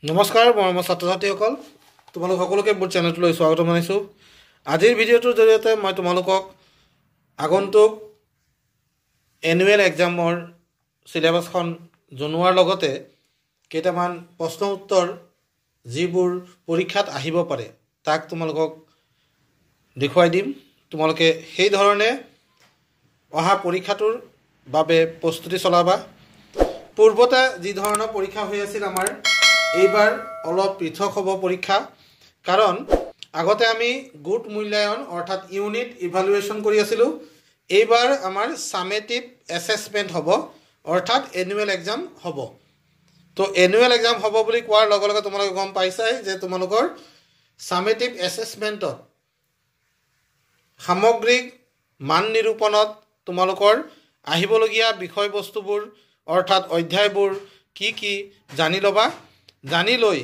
নমস্কাৰ মৰমৰ ছাত্ৰ ছাত্ৰীসকল তোমালোক সকলোকে মোৰ চেনেলটোলৈ স্বাগত জনাইছোঁ। আজিৰ ভিডিঅ'টোৰ জৰিয়তে মই তোমালোকক আগন্তুক এনুৱেল এক্সামৰ সিলেবাছখন জনোৱাৰ লগতে কেইটামান প্ৰশ্ন উত্তৰ যিবোৰ পৰীক্ষাত আহিব পাৰে তাক তোমালোকক দেখুৱাই দিম। তোমালোকে সেই ধৰণে অহা পৰীক্ষাটোৰ বাবে প্ৰস্তুতি চলাবা। পূৰ্বতে যি ধৰণৰ পৰীক্ষা হৈ আছিল আমাৰ এইবাৰ অলপ পৃথক হ'ব পৰীক্ষা, কাৰণ আগতে আমি গুড মূল্যায়ন অৰ্থাৎ ইউনিট ইভালুৱেশ্যন কৰি আছিলোঁ। এইবাৰ আমাৰ সামেটিভ এছেছমেণ্ট হ'ব অৰ্থাৎ এনুৱেল এক্সাম হ'ব। তো এনুৱেল এক্সাম হ'ব বুলি কোৱাৰ লগে লগে তোমালোকে গম পাইছাই যে তোমালোকৰ সামেটিভ এছেছমেণ্টত সামগ্ৰিক মান নিৰূপণত তোমালোকৰ আহিবলগীয়া বিষয়বস্তুবোৰ অৰ্থাৎ অধ্যায়বোৰ কি জানি ল'বা। জানি লৈ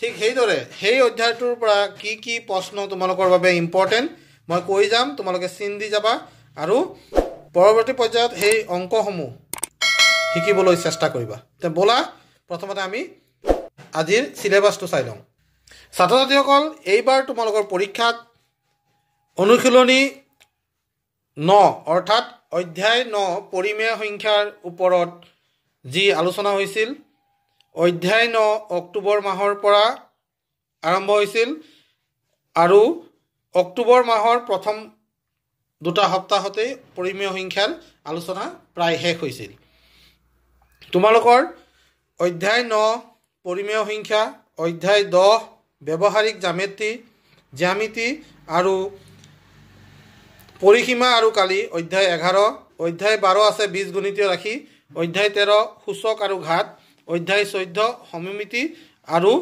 ঠিক সেইদৰে সেই অধ্যায়টোৰ পৰা কি প্ৰশ্ন তোমালোকৰ বাবে ইম্পৰ্টেণ্ট মই কৈ যাম, তোমালোকে চিন দি যাবা আৰু পৰৱৰ্তী পৰ্যায়ত সেই অংকসমূহ শিকিবলৈ চেষ্টা কৰিবা। তে ব'লা প্ৰথমতে আমি আজিৰ চিলেবাছটো চাই লওঁ। ছাত্ৰ ছাত্ৰীসকল, এইবাৰ তোমালোকৰ পৰীক্ষাত অনুশীলনী 9 অৰ্থাৎ অধ্যায় 9 পৰিমেয় সংখ্যাৰ ওপৰত যি আলোচনা হৈছিল, অধ্যায় 9 অক্টোবৰ মাহৰ পৰা আৰম্ভ হৈছিল আৰু অক্টোবৰ মাহৰ প্ৰথম দুটা সপ্তাহতেই পৰিমেয় সংখ্যাৰ আলোচনা প্ৰায় শেষ হৈছিল। তোমালোকৰ অধ্যায় 9 পৰিমেয় সংখ্যা, অধ্যায় 10 ব্যৱহাৰিক জ্যামিতি আৰু পৰিসীমা আৰু কালি, অধ্যায় 11, অধ্যায় 12 আছে বীজগণিতীয় ৰাশি, অধ্যায় 13 সূচক আৰু ঘাত, অধ্যায় 14 সমমিতি আৰু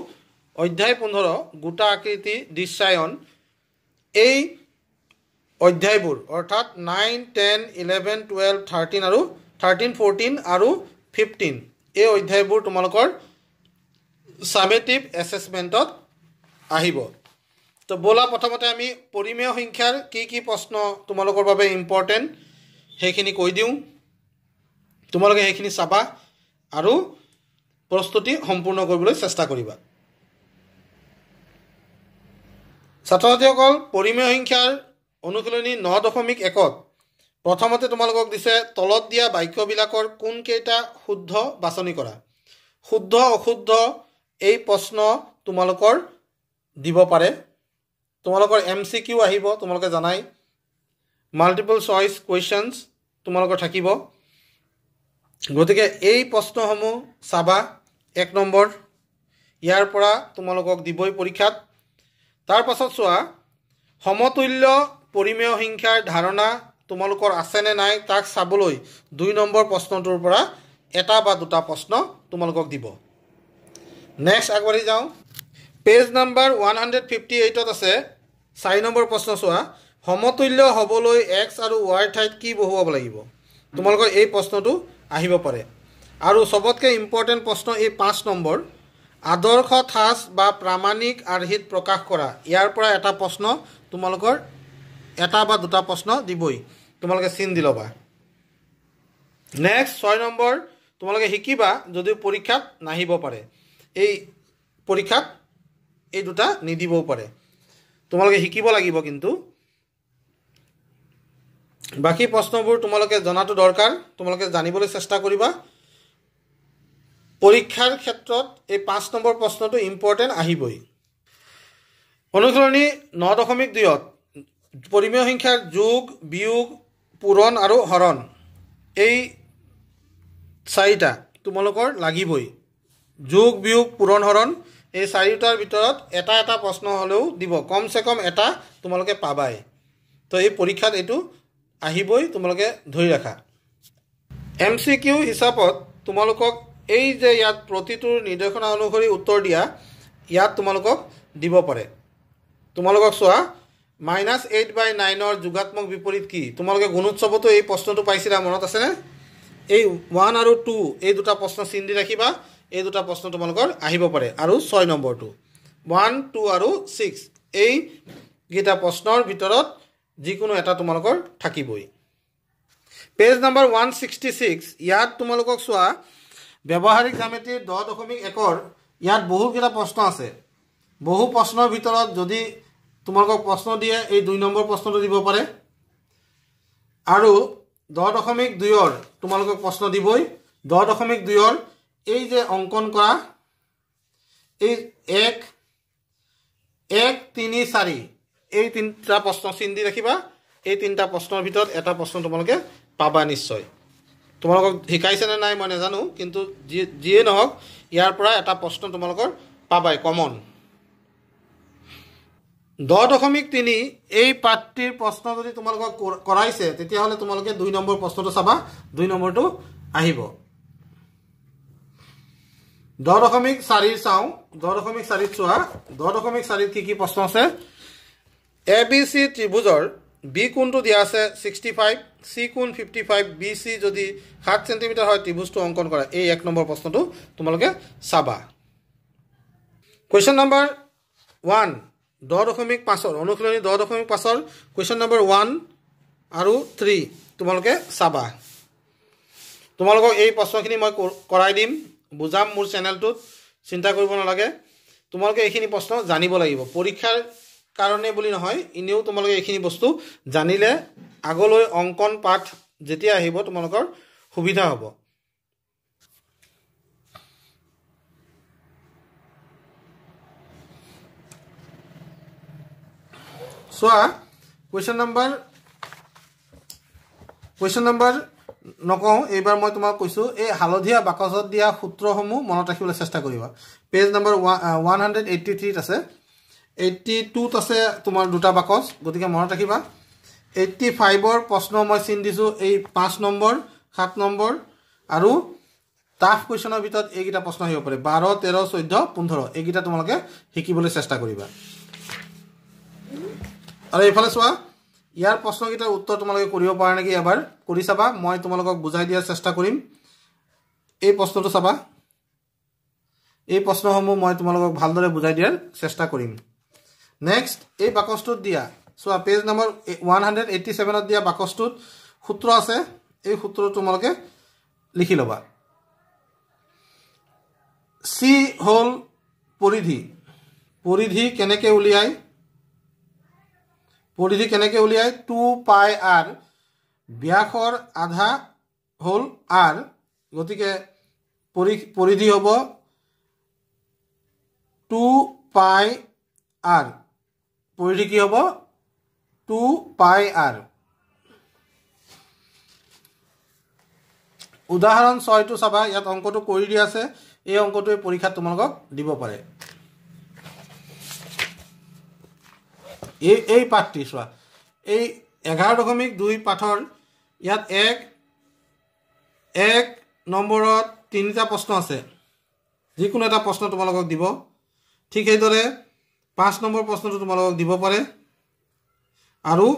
অধ্যায় 15 গোটা আকৃতি দৃশ্যায়ন। এই অধ্যায়বোৰ অৰ্থাৎ 9, 10, 11, 12, 13 আৰু 13, 14 আৰু 15 এই অধ্যায়বোৰ তোমালোকৰ সামেটিভ এছেছমেণ্টত আহিব। তো ব'লা প্ৰথমতে আমি পৰিমেয় সংখ্যাৰ কি প্ৰশ্ন তোমালোকৰ বাবে ইম্পৰ্টেণ্ট সেইখিনি কৈ দিওঁ। তোমালোকে সেইখিনি চাবা আৰু প্ৰস্তুতি সম্পূৰ্ণ কৰিবলৈ চেষ্টা কৰিবা। ছাত্ৰ ছাত্ৰীসকল, পৰিমেয় সংখ্যাৰ অনুশীলনী 9.1ত প্ৰথমতে তোমালোকক দিছে তলত দিয়া বাক্যবিলাকৰ কোনকেইটা শুদ্ধ বাছনি কৰা। শুদ্ধ অশুদ্ধ এই প্ৰশ্ন তোমালোকৰ দিব পাৰে। তোমালোকৰ MCQ আহিব, তোমালোকে জানাই মাল্টিপল চইচ কুৱেশ্যনছ তোমালোকৰ থাকিব। গতিকে এই প্ৰশ্নসমূহ চাবা। 1 নম্বৰ ইয়াৰ পৰা তোমালোকক দিবই পৰীক্ষাত। তাৰ পাছত চোৱা, সমতুল্য পৰিমেয় সংখ্যাৰ ধাৰণা তোমালোকৰ আছেনে নাই তাক চাবলৈ 2 নম্বৰ প্ৰশ্নটোৰ পৰা এটা বা দুটা প্ৰশ্ন তোমালোকক দিব। নেক্সট আগবাঢ়ি যাওঁ। পেজ নাম্বাৰ 158ত আছে 4 নম্বৰ প্ৰশ্ন চোৱা, সমতুল্য হ'বলৈ x আৰু y ঠাইত কি বহুৱাব লাগিব। তোমালোকৰ এই প্ৰশ্নটো আহিব পাৰে। আৰু চবতকৈ ইম্পৰ্টেণ্ট প্ৰশ্ন এই 5 নম্বৰ, আদৰ্শ ঠাঁচ বা প্ৰামাণিক আৰ্হিত প্ৰকাশ কৰা। ইয়াৰ পৰা এটা প্ৰশ্ন তোমালোকৰ এটা বা দুটা প্ৰশ্ন দিবই, তোমালোকে চিন দি ল'বা। নেক্সট 6 নম্বৰ তোমালোকে শিকিবা, যদিও পৰীক্ষাত নাহিব পাৰে, এই পৰীক্ষাত এই দুটা নিদিবও পাৰে, তোমালোকে শিকিব লাগিব। কিন্তু বাকী প্ৰশ্নবোৰ তোমালোকে জনাটো দৰকাৰ, তোমালোকে জানিবলৈ চেষ্টা কৰিবা। পৰীক্ষাৰ ক্ষেত্ৰত এই 5 নম্বৰ প্ৰশ্নটো ইম্পৰ্টেণ্ট আহিবই। অনুশীলনী 9.2ত পৰিমেয় সংখ্যাৰ যোগ, বিয়োগ, পূৰণ আৰু হৰণ এই 4টা তোমালোকৰ লাগিবই। যোগ, বিয়োগ, পূৰণ, হৰণ এই 4টাৰ ভিতৰত এটা প্ৰশ্ন হ'লেও দিব, কমচে কম এটা তোমালোকে পাবাই। তো এই পৰীক্ষাত এইটো আহিবই, তোমালোকে ধৰি ৰাখা। MCQ হিচাপত তোমালোকক এই যে ইয়াত প্ৰতিটোৰ নিৰ্দেশনা অনুসৰি উত্তৰ দিয়া, ইয়াত তোমালোকক দিব পাৰে। তোমালোকক চোৱা, -8/9ৰ যোগাত্মক বিপৰীত কি। তোমালোকে গুণোৎসৱতো এই প্ৰশ্নটো পাইছিলা, মনত আছেনে? এই 1 আৰু 2 এই দুটা প্ৰশ্ন চিন দি ৰাখিবা। এই দুটা প্ৰশ্ন তোমালোকৰ আহিব পাৰে। আৰু 6 নম্বৰটো 1, 2 আৰু 6 এইকেইটা প্ৰশ্নৰ ভিতৰত যিকোনো এটা তোমালোকৰ থাকিবই। পেজ নাম্বাৰ 166 ইয়াত তোমালোকক চোৱা, ব্যৱহাৰিক জ্যামিতিৰ 10.1ৰ ইয়াত বহুকেইটা প্ৰশ্ন আছে বহু প্ৰশ্নৰ ভিতৰত যদি তোমালোকক প্ৰশ্ন দিয়ে এই 2 নম্বৰ প্ৰশ্নটো দিব পাৰে আৰু 10.2ৰ তোমালোকক প্ৰশ্ন দিবই 10.2ৰ এই যে অঙ্কন কৰা এই 1 3 4 এই তিনটা প্ৰশ্ন চিন দি ৰাখিবা এই তিনটা প্ৰশ্নৰ ভিতৰত এটা প্ৰশ্ন তোমালোকে পাবা নিশ্চয় তোমালোকক শিকাইছে নে নাই মই নাজানো কিন্তু যিয়ে নহওক ইয়াৰ পৰা এটা প্ৰশ্ন তোমালোকৰ পাবাই কমন 10.3 এই পাঠটিৰ প্ৰশ্ন যদি তোমালোকক কৰাইছে তেতিয়া হলে তোমালোকে 2 নম্বৰ প্ৰশ্নটো চাবা 2 নম্বৰটো আহিব 10.4 চাও 10.4 চোৱা 10.4 কি প্ৰশ্ন আছে ABC ত্ৰিভুজৰ B কোণটো দিয়া আছে 65 C কোণ 55 BC যদি 7 সেমি হয় ত্ৰিভুজটো অঙ্কন কৰা এই 1 নম্বৰ প্ৰশ্নটো তোমালোকে চাবা কোৱেশ্চন নম্বৰ 1 10.5 অনুশীলনী 10.5 কোৱেশ্চন নম্বৰ 1 আৰু 3 তোমালোকে চাবা তোমালোকক এই প্ৰশ্নখিনি মই কৰাই দিম বুজাম মোৰ চেনেলটোত চিন্তা কৰিব নালাগে তোমালোকে এইখিনি প্ৰশ্ন জানিব লাগিব পৰীক্ষাৰ কাৰণে বুলি নহয় ইনেও তোমালোকে এইখিনি বস্তু জানিলে আগলৈ অঙ্কন পাঠ যেতিয়া আহিব তোমালোকৰ সুবিধা হ'ব সোয়া কোৱেশ্চন নম্বৰ নকওঁ এইবাৰ মই তোমাক কৈছো এই হালধীয়া বাকচত দিয়া সূত্ৰসমূহ মনত ৰাখিবলৈ চেষ্টা কৰিবা পেজ নম্বৰ 183 আছে 82 আছে তোমাৰ দুটা বাকচ গতিকে মনত ৰাখিবা 85 ৰ প্ৰশ্ন মই চিন দিছো এই 5 নম্বৰ 7 নম্বৰ আৰু টাফ কোৱেশ্চনৰ ভিতৰত এইকেইটা প্ৰশ্ন আহিব পাৰে 12 13 14 15 এইকেইটা তোমালোকে শিকিবলৈ চেষ্টা কৰিবা আৰু এইফালে চোৱা ইয়াৰ প্ৰশ্নকেইটাৰ উত্তৰ তোমালোকে কৰিব পাৰা নেকি এবাৰ কৰি চাবা মই তোমালোকক বুজাই দিয়াৰ চেষ্টা কৰিম এই প্ৰশ্নটো চাবা এই প্ৰশ্নসমূহ মই তোমালোকক ভালদৰে বুজাই দিয়াৰ চেষ্টা কৰিম নেক্সট এই বাকচটোত দিয়া চোৱা পেজ নম্বৰ 187 ত দিয়া বাকচটোত সূত্ৰ আছে এই সূত্ৰটো তোমালোকে লিখি লবা সি হল পৰিধি কেনেকৈ উলিয়াই 2 পাই r ব্যাসৰ আধা হল r গতিকে পৰিধি হ'ব 2 পাই r পৰিধি কি হ'ব 2 পাই r উদাহৰণ 6 টো চাবা ইয়াত অঙ্কটো কৰি দিয়া আছে এই অঙ্কটোৱে পৰীক্ষাত তোমালোকক দিব পাৰে এই পাঠটি চোৱা এই 11.2 পাঠৰ ইয়াত 1 নম্বৰত 3টা প্ৰশ্ন আছে যিকোনো এটা প্ৰশ্ন তোমালোকক দিব ঠিক এইদৰে 5 নম্বৰ প্ৰশ্নটো তোমালোকক দিব পাৰে আৰু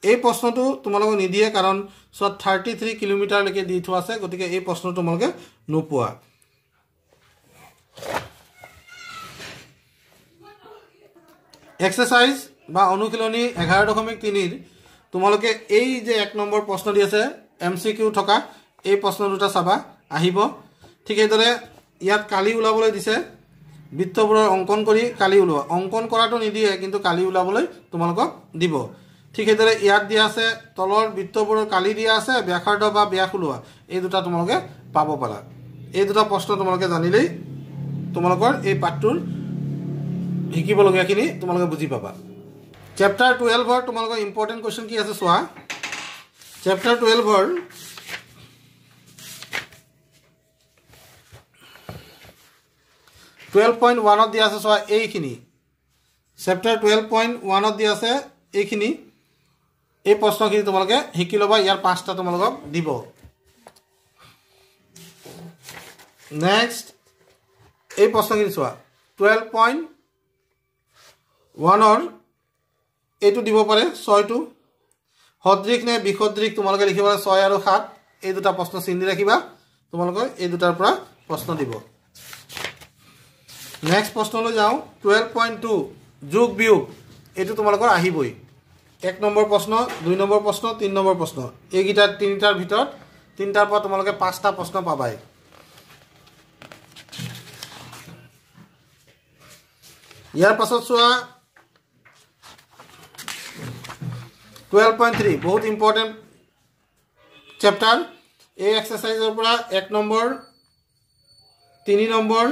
এই প্ৰশ্নটো তোমালোকক নিদিয়ে কাৰণ সো 33 কিলোমিটাৰ লৈকে দি থোৱা আছে গতিকে এই প্ৰশ্নটো তোমালোকে নোপোৱা এক্সাৰসাইজ বা অনুশীলনী 11.3 তোমালোকে এই যে 1 নম্বৰ প্ৰশ্ন দি আছে এমসিকিউ থকা এই প্ৰশ্ন দুটা চাবা আহিব ঠিক এইদৰে ইয়াত কালি উলাবলৈ দিছে বৃত্তবোৰৰ অঙ্কন কৰি কালি উলোৱা অঙ্কন কৰাটো নিদিয়ে কিন্তু কালি উলাবলৈ তোমালোকক দিব ঠিক এইদৰে ইয়াত দিয়া আছে তলৰ বৃত্তবোৰৰ কালি দিয়া আছে ব্যাসাৰ্ধ বা ব্যাস উলোৱা এই দুটা তোমালোকে পাব পাৰা এই দুটা প্ৰশ্ন তোমালোকে জানিলেই তোমালোকৰ এই পাঠটোৰ শিকিব লগিয়াখিনি তোমালোকে বুজি পাবা চ্যাপ্টাৰ 12 ৰ তোমালোকৰ ইম্পৰ্টেন্ট কোৱেশ্চন কি আছে চোৱা চ্যাপ্টাৰ 12 ৰ 12.1 ত দিয়া আছে চোৱা এইখিনি চ্যাপ্টাৰ 12.1 ত দিয়া আছে এইখিনি এই প্ৰশ্নখিনি তোমালোকে শিকি লবা ইয়াৰ 5টা তোমালোকক দিব নেক্সট এই প্ৰশ্নখিনি চোৱা 12.1 ৰ এইটো দিব পাৰে 6 টো সদৃশ নে বিসদৃশ তোমালোকে লিখিবা 6 আৰু 7 এই দুটা প্ৰশ্ন চিন দি ৰাখিবা তোমালোকৰ এই দুটাৰ পৰা প্ৰশ্ন দিব নেক্সট প্ৰশ্নলৈ যাও 12.2 যোগ বিয়োগ এটো তোমালোকৰ আহিবই 1 নম্বৰ প্ৰশ্ন 2 নম্বৰ প্ৰশ্ন 3 নম্বৰ প্ৰশ্ন এইগিটা তিনিটাৰ ভিতৰত তিনটাৰ পৰা তোমালোকে 5টা প্ৰশ্ন পাবাই ইয়াৰ পাছত চোৱা 12.3 বহুত ইম্পৰ্টেণ্ট চেপ্টাৰ। এই এক্সাৰচাইজৰ পৰা 1 নম্বৰ 3 নম্বৰ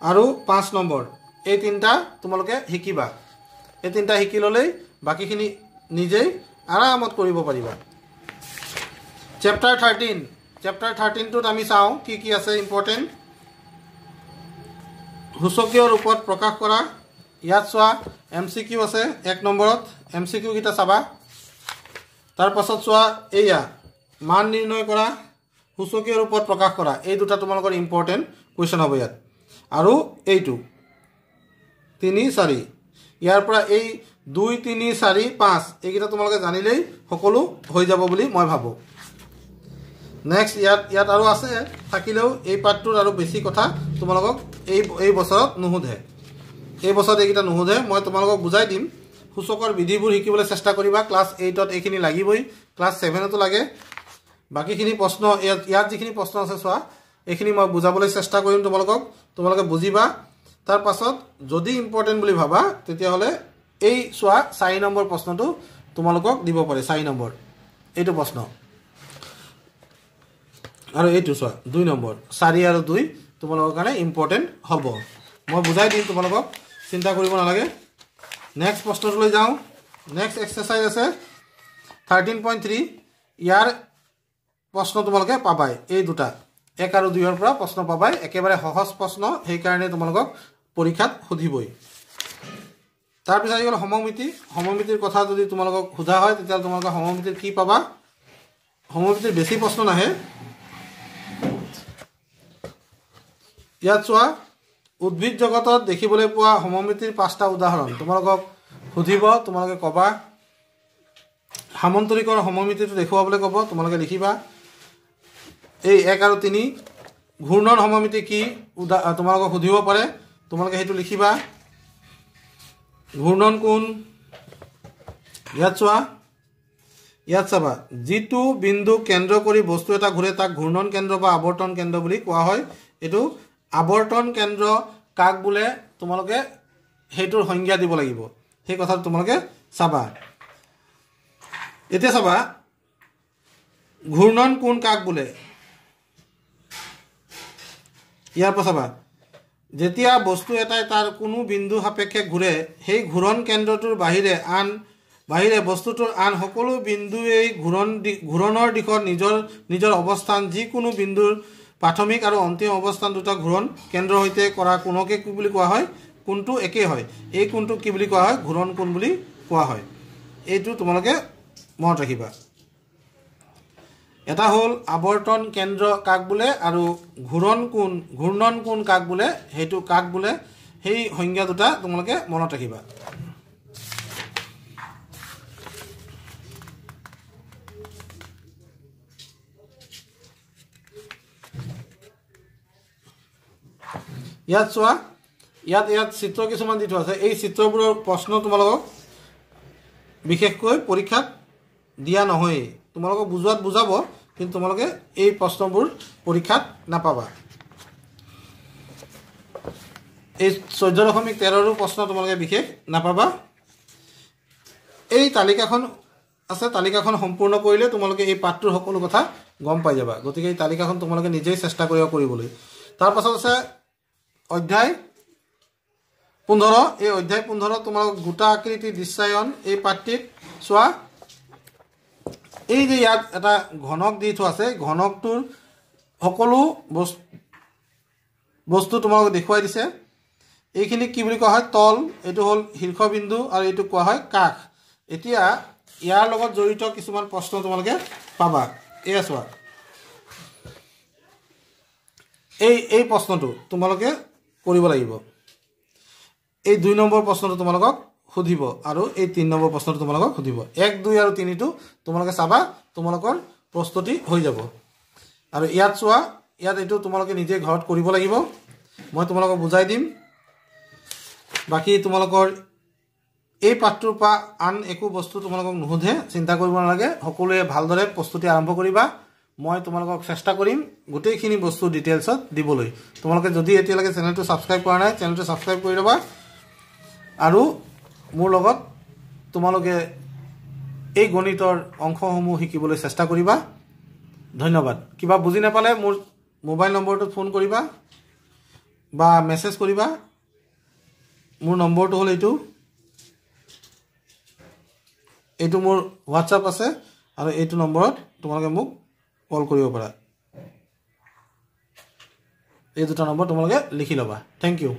আৰু 5 নম্বৰ এই তিনিটা তোমালোকে শিকিবা। এই তিনিটা শিকি ল'লেই বাকীখিনি নিজেই আৰামত কৰিব পাৰিবা। চেপ্টাৰ 13টোত আমি চাওঁ কি কি আছে ইম্পৰ্টেণ্ট। সূচকীয় ৰূপত প্ৰকাশ কৰা। ইয়াত চোৱা MCQ আছে 1 নম্বৰত, MCQ কেইটা চাবা। তাৰ পাছত চোৱা এয়া মান নিৰ্ণয় কৰা, সূচকীয় ৰূপত প্ৰকাশ কৰা। এই দুটা তোমালোকৰ ইম্পৰ্টেণ্ট কুৱেশ্যন হ'ব ইয়াত। আৰু এইটো 3 4 ইয়াৰ পৰা এই 2 3 4 5 এইকেইটা তোমালোকে জানিলেই সকলো হৈ যাব বুলি মই ভাবোঁ। নেক্সট ইয়াত আৰু আছে থাকিলেও এই পাৰ্টটোৰ আৰু বেছি কথা তোমালোকক এই বছৰত নুসুধে। এই বছৰত এইকেইটা নুসুধে, মই তোমালোকক বুজাই দিম। সূচকৰ বিধিবোৰ শিকিবলৈ চেষ্টা কৰিবা। ক্লাছ 8ত এইখিনি লাগিবই, ক্লাছ 7তো লাগে। বাকীখিনি প্ৰশ্ন ইয়াত যিখিনি প্ৰশ্ন আছে চোৱা এইখিনি মই বুজাবলৈ চেষ্টা কৰিম তোমালোকক, তোমালোকে বুজিবা। তাৰ পাছত যদি ইম্পৰ্টেণ্ট বুলি ভাবা তেতিয়াহ'লে এই চোৱা 4 নম্বৰ প্ৰশ্নটো তোমালোকক দিব পাৰে। 4 নম্বৰ এইটো প্ৰশ্ন আৰু এইটো চোৱা 2 নম্বৰ। 4 আৰু 2 তোমালোকৰ কাৰণে ইম্পৰ্টেণ্ট হ'ব। মই বুজাই দিম তোমালোকক, চিন্তা কৰিব নালাগে। নেক্সট প্ৰশ্নটোলৈ যাওঁ। নেক্সট এক্সাৰচাইজ আছে 13.3। ইয়াৰ প্ৰশ্ন তোমালোকে পাবাই এই দুটা 1 আৰু 2ৰ পৰা প্ৰশ্ন পাবাই। একেবাৰে সহজ প্ৰশ্ন, সেইকাৰণে তোমালোকক পৰীক্ষাত সুধিবই। তাৰপিছত আহি গ'ল সমমিতি। সমমিতিৰ কথা যদি তোমালোকক সোধা হয় তেতিয়াহ'লে তোমালোকে সমমিতিৰ কি পাবা। সমমিতিৰ বেছি প্ৰশ্ন নাহে। ইয়াত চোৱা উদ্ভিদ জগতত দেখিবলৈ পোৱা সমমিতিৰ 5টা উদাহৰণ তোমালোকক সুধিব, তোমালোকে ক'বা। সামন্তৰিকৰ সমমিতিটো দেখুৱাবলৈ ক'ব, তোমালোকে লিখিবা। এই 1 আৰু 3 ঘূৰ্ণন সমমিতি কি তোমালোকক সুধিব পাৰে, তোমালোকে সেইটো লিখিবা। ঘূৰ্ণন কোণ। ইয়াত চাবা যিটো বিন্দু কেন্দ্ৰ কৰি বস্তু এটা ঘূৰে তাক ঘূৰ্ণন কেন্দ্ৰ বা আৱৰ্তন কেন্দ্ৰ বুলি কোৱা হয়। এইটো আৱৰ্তন কেন্দ্ৰ কাক বোলে তোমালোকে সেইটোৰ সংজ্ঞা দিব লাগিব, সেই কথাটো তোমালোকে চাবা। এতিয়া চাবা ঘূৰ্ণন কোণ কাক বোলে। ইয়াৰ পৰা চাবা যেতিয়া বস্তু এটাই তাৰ কোনো বিন্দু সাপেক্ষে ঘূৰে সেই ঘূৰণ কেন্দ্ৰটোৰ বাহিৰে বস্তুটোৰ আন সকলো বিন্দুৱেই ঘূৰণৰ দিশত নিজৰ অৱস্থান যিকোনো বিন্দুৰ প্ৰাথমিক আৰু অন্তিম অৱস্থান দুটা ঘূৰণ কেন্দ্ৰৰ সৈতে কৰা কোণকে কি বুলি কোৱা হয়, কোণটো একেই হয়। এই কোণটোক কি বুলি কোৱা হয়, ঘূৰণ কোণ বুলি কোৱা হয়। এইটো তোমালোকে মনত ৰাখিবা। এটা হ'ল আৱৰ্তন কেন্দ্ৰ কাক বোলে আৰু ঘূৰ্ণন কোণ কাক বোলে, সেইটো কাক বোলে সেই সংজ্ঞা দুটা তোমালোকে মনত ৰাখিবা। ইয়াত চোৱা ইয়াত চিত্ৰ কিছুমান দি থোৱা আছে। এই চিত্ৰবোৰৰ প্ৰশ্ন তোমালোকক বিশেষকৈ পৰীক্ষাত দিয়া নহয়েই, তোমালোকক বুজোৱাত বুজাব, কিন্তু তোমালোকে এই প্ৰশ্নবোৰ পৰীক্ষাত নাপাবা। এই 14.13ৰো প্ৰশ্ন তোমালোকে বিশেষ নাপাবা। এই তালিকাখন আছে, তালিকাখন সম্পূৰ্ণ কৰিলে তোমালোকে এই পাঠটোৰ সকলো কথা গম পাই যাবা। গতিকে এই তালিকাখন তোমালোকে নিজেই চেষ্টা কৰিবলৈ। তাৰ পাছত আছে অধ্যায় 15। এই অধ্যায় 15 তোমালোকক গোটা আকৃতি দৃশ্যায়ন এই পাঠটিত চোৱা। এই যে ইয়াত এটা ঘনক দি থোৱা আছে, ঘনকটোৰ সকলো বস্তু তোমালোকক দেখুৱাই দিছে। এইখিনি কি বুলি কোৱা হয়, তল। এইটো হ'ল শীৰ্ষবিন্দু আৰু এইটো কোৱা হয় কাষ। এতিয়া ইয়াৰ লগত জড়িত কিছুমান প্ৰশ্ন তোমালোকে পাবা। এয়া চোৱা এই প্ৰশ্নটো তোমালোকে কৰিব লাগিব। এই 2 নম্বৰ প্ৰশ্নটো তোমালোকক সুধিব আৰু এই 3 নম্বৰ প্ৰশ্নটো তোমালোকক সুধিব। 1 2 আৰু 3টো তোমালোকে চাবা, তোমালোকৰ প্ৰস্তুতি হৈ যাব। আৰু ইয়াত চোৱা, ইয়াত এইটো তোমালোকে নিজে ঘৰত কৰিব লাগিব, মই তোমালোকক বুজাই দিম। বাকী তোমালোকৰ এই পাঠটোৰ পৰা আন একো বস্তু তোমালোকক নুসুধে, চিন্তা কৰিব নালাগে। সকলোৱে ভালদৰে প্ৰস্তুতি আৰম্ভ কৰিবা। মই তোমালোকক চেষ্টা কৰিম গোটেইখিনি বস্তু ডিটেইলছত দিবলৈ। তোমালোকে যদি এতিয়ালৈকে চেনেলটো ছাবস্ক্ৰাইব কৰা নাই, চেনেলটো ছাবস্ক্ৰাইব কৰি ল'বা। আৰু মোৰ লগত তোমালোকে এই গণিতৰ অংশসমূহ শিকিবলৈ চেষ্টা কৰিবা। ধন্যবাদ। কিবা বুজি নাপালে মোৰ মোবাইল নম্বৰটোত ফোন কৰিবা বা মেছেজ কৰিবা। মোৰ নম্বৰটো হ'ল এইটো মোৰ হোৱাটছআপ আছে আৰু এইটো নম্বৰত তোমালোকে মোক কল কৰিব পাৰা। এই দুটা নম্বৰ তোমালোকে লিখি ল'বা। Thank U.